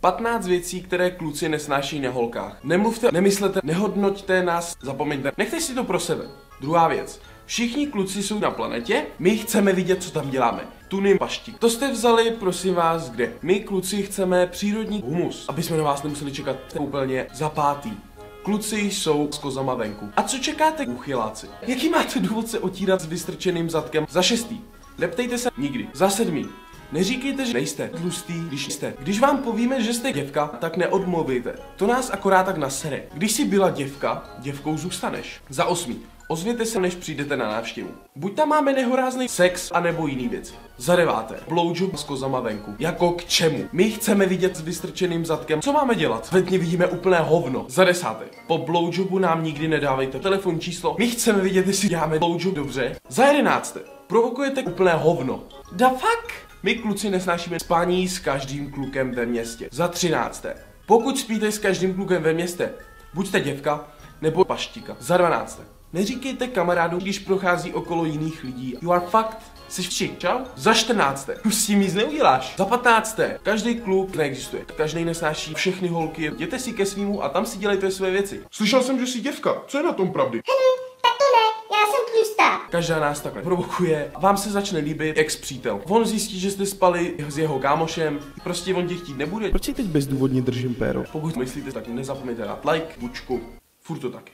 15 věcí, které kluci nesnáší na holkách. Nemluvte, nemyslete, nehodnoťte nás, zapomeňte. Nechte si to pro sebe. Druhá věc. Všichni kluci jsou na planetě, my chceme vidět, co tam děláme. Tuny paštík. To jste vzali, prosím vás, kde? My kluci chceme přírodní humus, aby jsme na vás nemuseli čekat úplně za pátý. Kluci jsou s kozama venku. A co čekáte, uchyláci? Jaký máte důvod se otírat s vystrčeným zadkem? Za šestý. Neptejte se nikdy. Za sedmý. Neříkejte, že nejste tlustý, když jste. Když vám povíme, že jste děvka, tak neodmluvejte. To nás akorát tak nasere. Když jsi byla děvka, děvkou zůstaneš. Za osmý. Ozvěte se, než přijdete na návštěvu. Buď tam máme nehorázný sex, anebo jiný věci. Za deváté. Blowjob s kozama venku. Jako k čemu? My chceme vidět s vystrčeným zadkem. Co máme dělat? Vedně vidíme úplné hovno. Za desáté. Po blowjobu nám nikdy nedávejte telefonní číslo. My chceme vidět, jestli děláme blowjob dobře. Za jedenácté. Provokujete úplné hovno. Da fuck? My kluci nesnášíme spání s každým klukem ve městě. Za 13. Pokud spíte s každým klukem ve městě, buď jste děvka, nebo paštíka. Za 12. Neříkejte kamarádům, když prochází okolo jiných lidí. You are fucked. Jsi vši, čau? Za 14. Už s tím nic neuděláš. Za 15. Každý kluk neexistuje. Každý nesnáší všechny holky. Jděte si ke svýmu a tam si dělejte své věci. Slyšel jsem, že jsi děvka. Co je na tom pravdy? Tak to ne, já jsem tlustá. Každá nás takhle provokuje. Vám se začne líbit ex-přítel. On zjistí, že jste spali s jeho kámošem. Prostě on tě chtít nebude. Proč si teď bezdůvodně držím péro? Pokud myslíte, tak nezapomeňte dát like, bučku. Furt to taky.